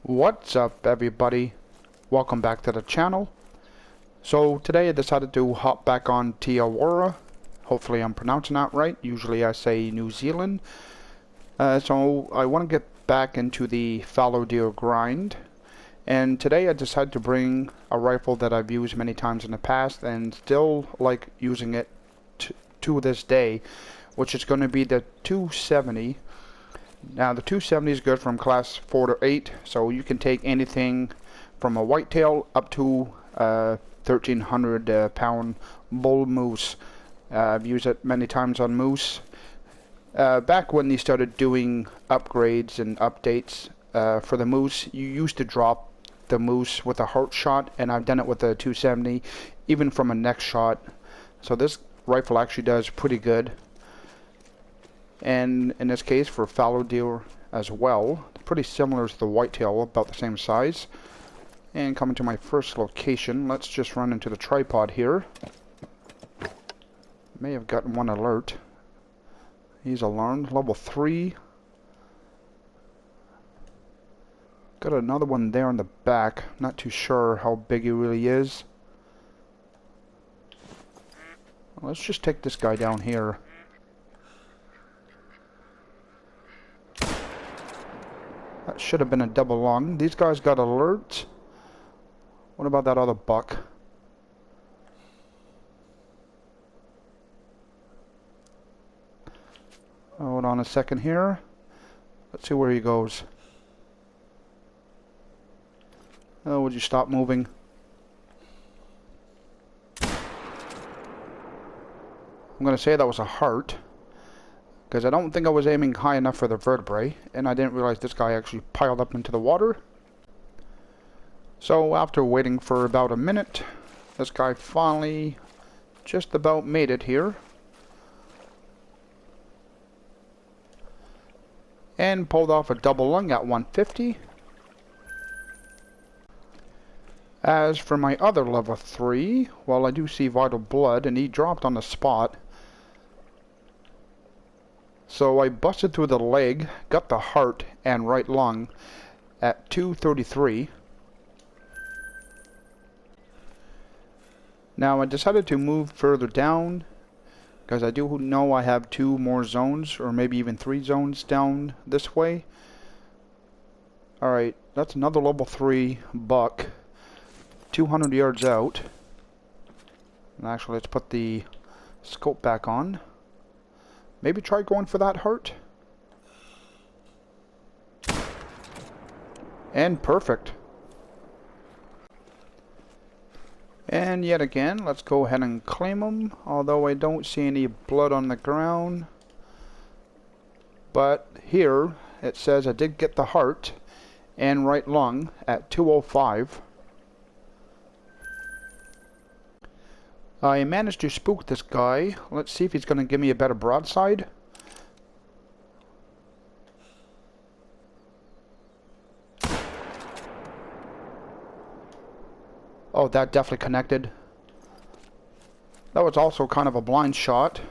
What's up, everybody? Welcome back to the channel. So today I decided to hop back on Tiawara. Hopefully I'm pronouncing that right. Usually I say New Zealand. So I want to get back into the fallow deer grind. And today I decided to bring a rifle that I've used many times in the past and still like using it to this day, which is going to be the 270. Now the 270 is good from class 4 to 8, so you can take anything from a whitetail up to 1,300 pound bull moose. I've used it many times on moose. Back when they started doing upgrades and updates for the moose, you used to drop the moose with a heart shot, and I've done it with a 270, even from a neck shot. So this rifle actually does pretty good. And in this case for fallow deer as well, pretty similar to the whitetail, about the same size. And coming to my first location, let's just run into the tripod here. May have gotten one alert. He's alarmed, level 3. Got another one there in the back, not too sure how big he really is. Let's just take this guy down here. That should have been a double lung. These guys got alerts. What about that other buck? Hold on a second here. Let's see where he goes. Oh, would you stop moving? I'm going to say that was a heart, because I don't think I was aiming high enough for the vertebrae, and I didn't realize this guy actually piled up into the water. So after waiting for about a minute, this guy finally just about made it here. And pulled off a double lung at 150. As for my other level 3, well, I do see vital blood, and he dropped on the spot. So I busted through the leg, got the heart and right lung at 233. Now I decided to move further down, because I do know I have 2 more zones, or maybe even 3 zones down this way. Alright, that's another level 3 buck, 200 yards out. And actually, let's put the scope back on. Maybe try going for that heart. And perfect. And yet again, let's go ahead and claim him. Although I don't see any blood on the ground. But here, it says I did get the heart and right lung at 205. I managed to spook this guy. Let's see if he's going to give me a better broadside. Oh, that definitely connected. That was also kind of a blind shot.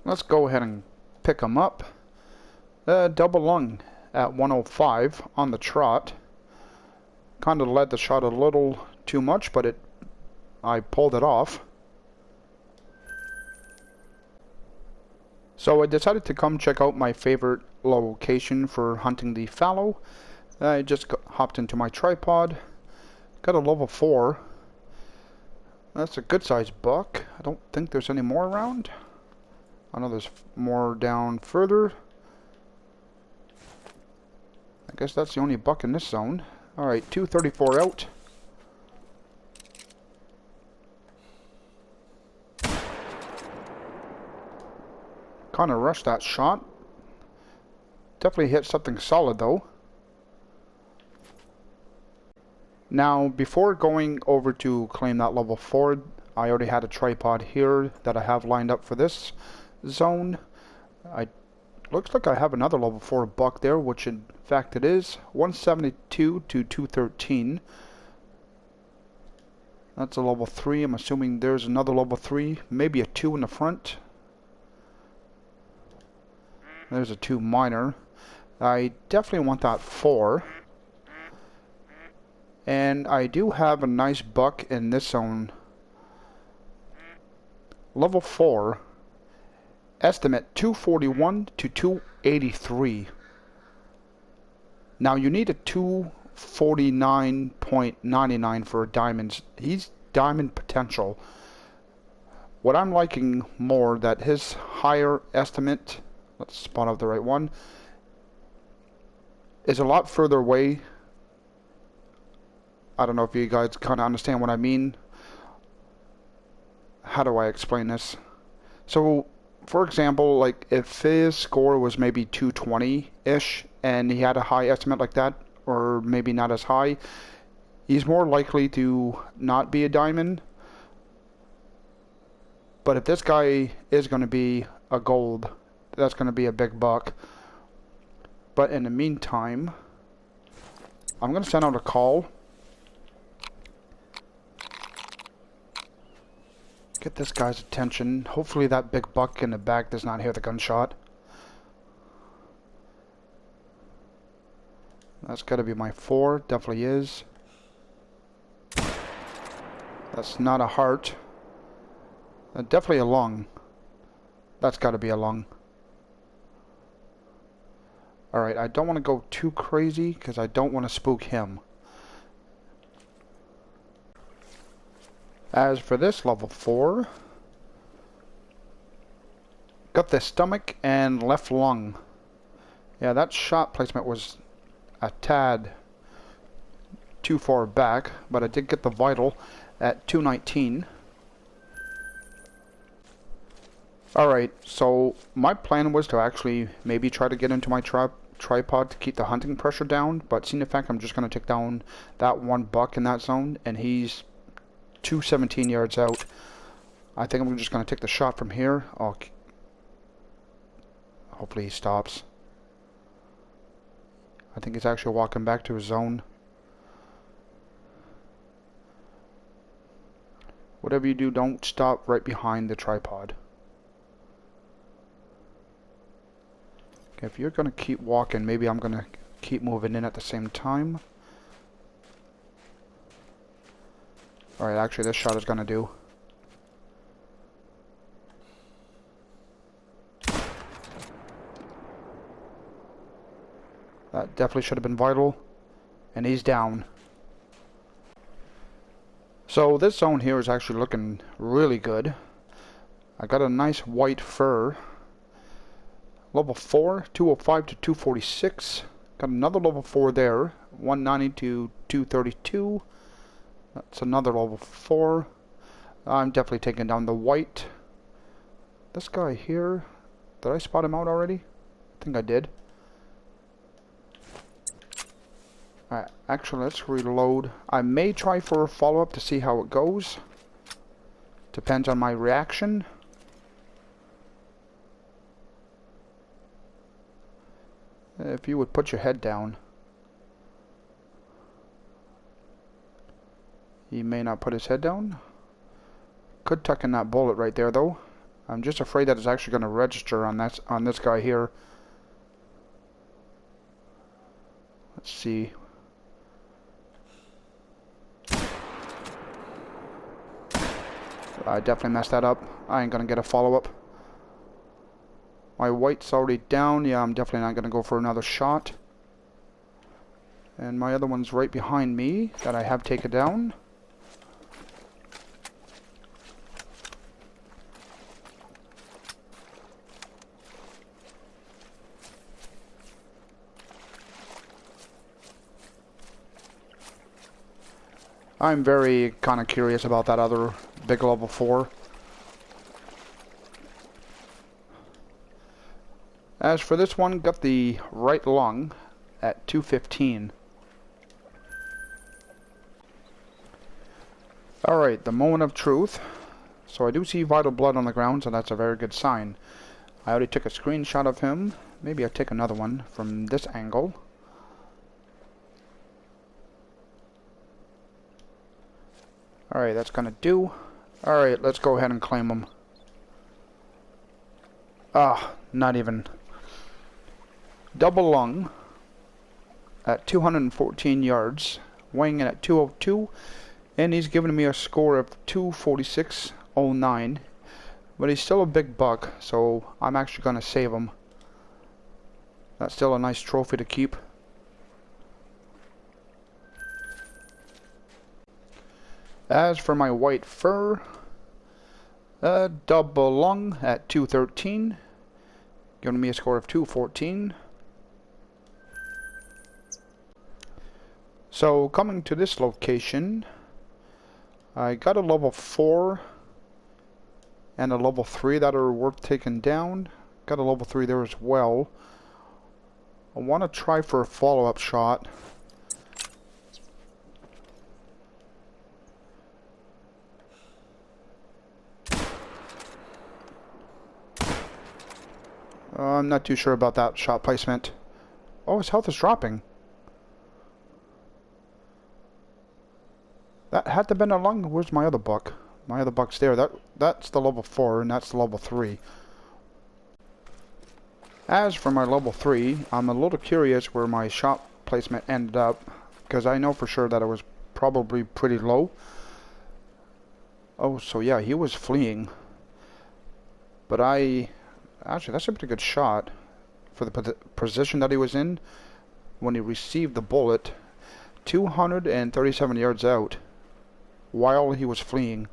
Let's go ahead and pick him up. Double lung at 105 on the trot. Kind of led the shot a little too much, but I pulled it off. So I decided to come check out my favorite location for hunting the fallow. I just hopped into my tripod. Got a level 4. That's a good sized buck. I don't think there's any more around. I know there's more down further. I guess that's the only buck in this zone. Alright, 234 out. Kind of rushed that shot. Definitely hit something solid though. Now, before going over to claim that level 4, I already had a tripod here that I have lined up for this zone. Looks like I have another level 4 buck there, which in fact it is. 172 to 213. That's a level 3. I'm assuming there's another level 3. Maybe a 2 in the front. There's a 2 minor. I definitely want that 4. And I do have a nice buck in this zone. Level 4. Estimate 241 to 283. Now you need a 249.99 for diamonds. He's diamond potential. What I'm liking more, that his higher estimate, let's spot out the right one, is a lot further away. I don't know if you guys kind of understand what I mean. How do I explain this? So, for example, like if his score was maybe 220-ish and he had a high estimate like that, or maybe not as high, he's more likely to not be a diamond. But if this guy is going to be a gold, that's going to be a big buck. But in the meantime, I'm going to send out a call. Get this guy's attention. Hopefully that big buck in the back does not hear the gunshot. That's got to be my 4. Definitely is. That's not a heart. Definitely a lung. That's got to be a lung. Alright, I don't want to go too crazy because I don't want to spook him. As for this level 4, got the stomach and left lung. Yeah, that shot placement was a tad too far back, but I did get the vital at 219. Alright, so my plan was to actually maybe try to get into my tripod to keep the hunting pressure down, but seeing the fact I'm just going to take down that one buck in that zone, and he's 217 yards out. I think I'm just going to take the shot from here. Hopefully he stops. I think he's actually walking back to his zone. Whatever you do, don't stop right behind the tripod. Okay, if you're going to keep walking, maybe I'm going to keep moving in at the same time. Alright, actually this shot is going to do. That definitely should have been vital. And he's down. So this zone here is actually looking really good. I got a nice white fur. Level 4, 205 to 246. Got another level 4 there. 190 to 232. That's another level 4. I'm definitely taking down the white. This guy here, did I spot him out already? I think I did. Alright, actually let's reload. I may try for a follow-up to see how it goes. Depends on my reaction. If you would put your head down. He may not put his head down. Could tuck in that bullet right there though. I'm just afraid that it's actually going to register on this guy here. Let's see. I definitely messed that up. I ain't going to get a follow-up. My white's already down. Yeah, I'm definitely not going to go for another shot. And my other one's right behind me that I have taken down. I'm very kind of curious about that other big level 4. As for this one, got the right lung at 215. Alright, the moment of truth. So I do see vital blood on the ground, so that's a very good sign. I already took a screenshot of him. Maybe I'll take another one from this angle. Alright, that's gonna do. Alright, let's go ahead and claim him. Ah, not even. double lung at 214 yards, weighing in at 202, and he's giving me a score of 246.09. But he's still a big buck, so I'm actually going to save him. That's still a nice trophy to keep. As for my white fur, double lung at 213, giving me a score of 214. So coming to this location, I got a level 4 and a level 3 that are worth taking down. Got a level 3 there as well. I want to try for a follow-up shot. I'm not too sure about that shot placement. Oh, his health is dropping. That had to have been a lung. Where's my other buck? My other buck's there. That's the level 4 and that's the level 3. As for my level 3, I'm a little curious where my shot placement ended up, because I know for sure that it was probably pretty low. Oh, so yeah, he was fleeing. But actually, that's a pretty good shot for the position that he was in when he received the bullet. 237 yards out while he was fleeing.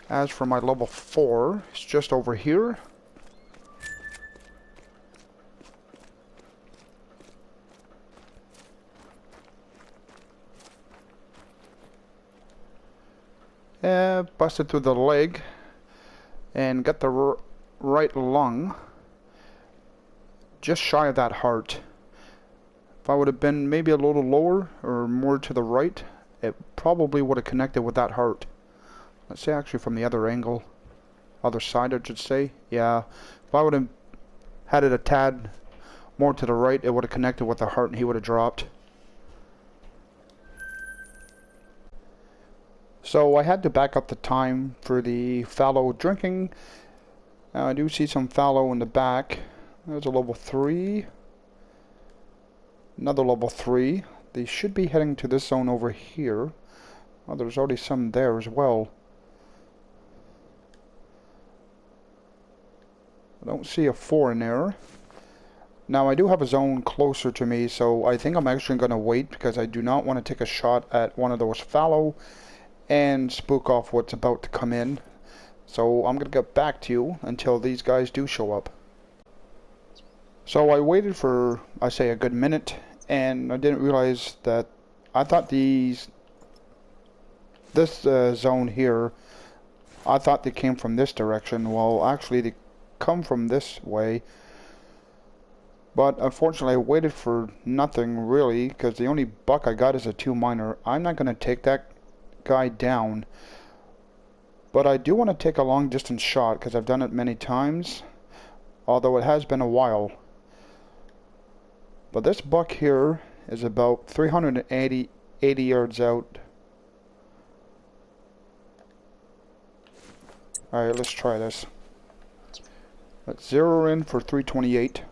As for my level 4, it's just over here. Busted through the leg and got the right lung. Just shy of that heart. If I would have been maybe a little lower or more to the right, it probably would have connected with that heart. Let's say actually from the other angle. Other side, I should say. Yeah. If I would have had it a tad more to the right, it would have connected with the heart and he would have dropped. So I had to back up the time for the fallow drinking. I do see some fallow in the back. There's a level 3. Another level 3. They should be heading to this zone over here. Oh, there's already some there as well. I don't see a 4 in there. Now I do have a zone closer to me, so I think I'm actually going to wait because I do not want to take a shot at one of those fallow and spook off what's about to come in. So I'm going to get back to you until these guys do show up. So I waited for, I say, a good minute, and I didn't realize that I thought this zone here, I thought they came from this direction. Well, actually they come from this way. But unfortunately I waited for nothing really, because the only buck I got is a 2 minor. I'm not going to take that guy down. But I do want to take a long distance shot because I've done it many times, although it has been a while. But this buck here is about 380 yards out. Alright, let's try this. Let's zero in for 328.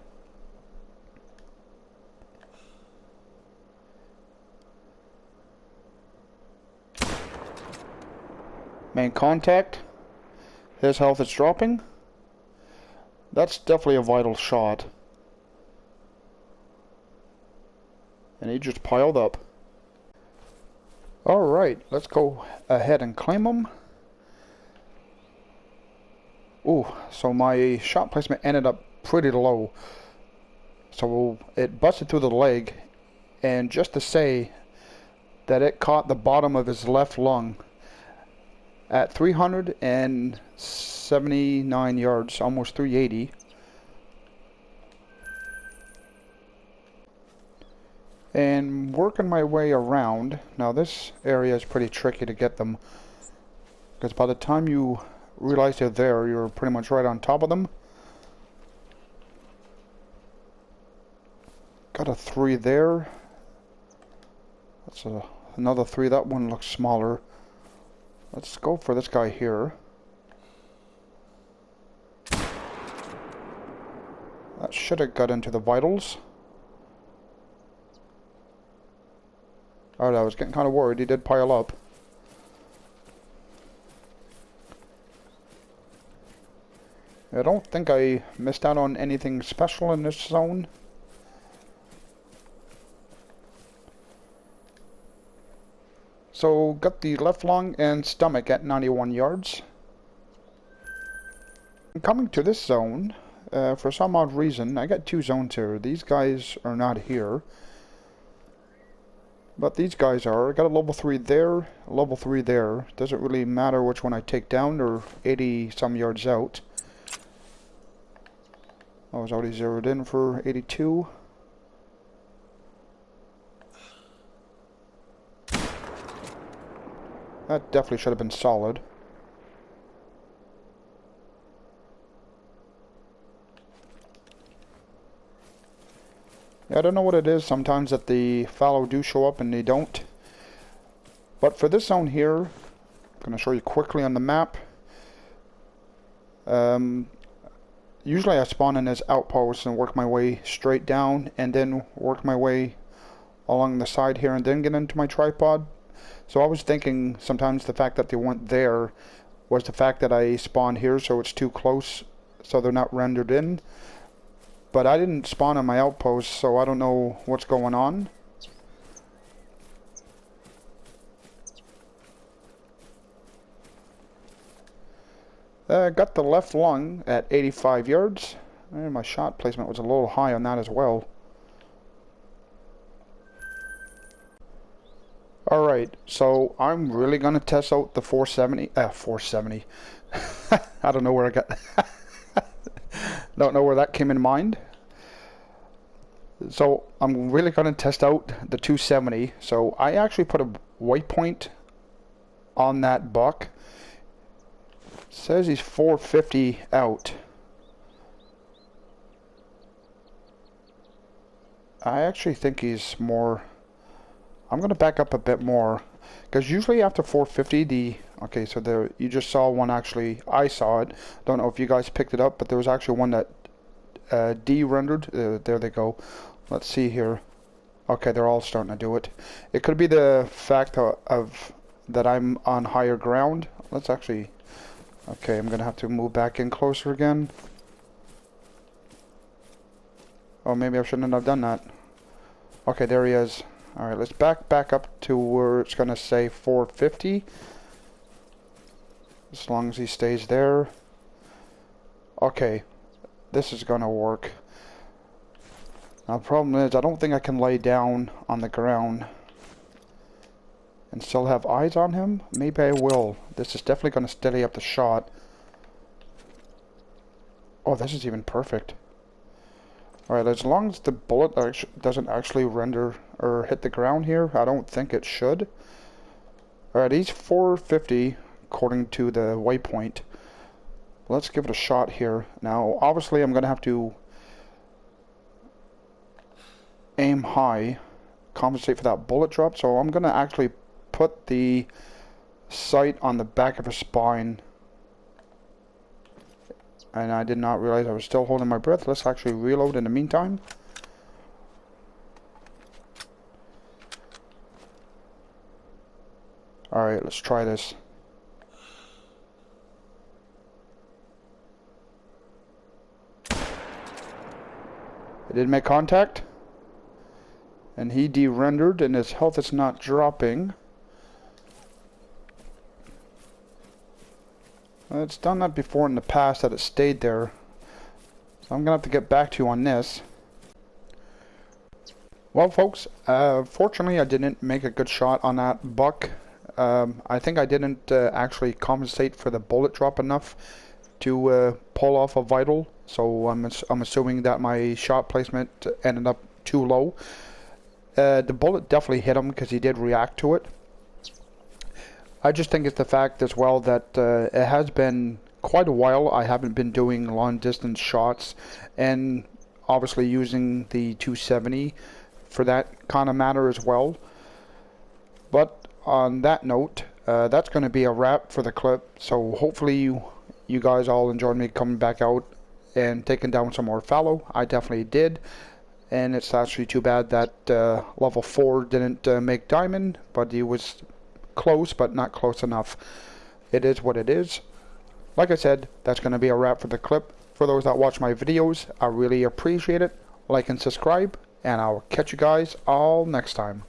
Main contact. His health is dropping. That's definitely a vital shot. And he just piled up. Alright, let's go ahead and claim him. Ooh, so my shot placement ended up pretty low. So it busted through the leg. And just to say that it caught the bottom of his left lung at 379 yards, almost 380. And working my way around. Now this area is pretty tricky to get them, because by the time you realize they're there, you're pretty much right on top of them. Got a 3 there. That's another 3. That one looks smaller. Let's go for this guy here. should have got into the vitals. Alright, I was getting kind of worried. He did pile up. I don't think I missed out on anything special in this zone. So, got the left lung and stomach at 91 yards. Coming to this zone, for some odd reason, I got two zones here. These guys are not here. But these guys are. I got a level 3 there, a level 3 there. Doesn't really matter which one I take down. They're 80 some yards out. I was already zeroed in for 82. That definitely should have been solid. Yeah, I don't know what it is sometimes that the fallow do show up and they don't. But for this zone here, I'm going to show you quickly on the map. Usually I spawn in as outposts and work my way straight down and then work my way along the side here and then get into my tripod. So I was thinking sometimes the fact that they weren't there was the fact that I spawned here so it's too close so they're not rendered in. But I didn't spawn on my outpost, so I don't know what's going on. Got the left lung at 85 yards. And my shot placement was a little high on that as well. Alright, so I'm really going to test out the 470. I don't know where I got... Don't know where that came in mind. So I'm really going to test out the 270. So I actually put a waypoint on that buck. It says he's 450 out. I actually think he's more... I'm going to back up a bit more. Because usually after 450 okay, so there you just saw one actually. I saw it. Don't know if you guys picked it up, but there was actually one that de-rendered. There they go. Let's see here. Okay, they're all starting to do it. It could be the fact of that I'm on higher ground. Let's actually... Okay, I'm going to have to move back in closer again. Oh, maybe I shouldn't have done that. Okay, there he is. Alright, let's back up to where it's going to say 450. As long as he stays there. Okay, this is going to work. Now the problem is I don't think I can lay down on the ground and still have eyes on him. Maybe I will. This is definitely going to steady up the shot. Oh, this is even perfect. Alright, as long as the bullet doesn't actually render or hit the ground here, I don't think it should. Alright, he's 450 according to the waypoint. Let's give it a shot here. Now, obviously I'm going to have to aim high, compensate for that bullet drop, so I'm going to actually put the sight on the back of his spine. And I did not realize I was still holding my breath. Let's actually reload in the meantime. Alright, let's try this. It did make contact. And he de-rendered and his health is not dropping. It's done that before in the past that it stayed there. So I'm going to have to get back to you on this. Well folks, fortunately I didn't make a good shot on that buck. I think I didn't actually compensate for the bullet drop enough to pull off a vital. So I'm assuming that my shot placement ended up too low. The bullet definitely hit him because he did react to it. I just think it's the fact as well that it has been quite a while. I haven't been doing long distance shots and obviously using the 270 for that kind of matter as well. But on that note, that's going to be a wrap for the clip. So hopefully you guys all enjoyed me coming back out and taken down some more fallow. I definitely did. And it's actually too bad that level 4 didn't make diamond, but he was close, but not close enough. It is what it is. Like I said, that's going to be a wrap for the clip. For those that watch my videos, I really appreciate it. Like and subscribe, and I'll catch you guys all next time.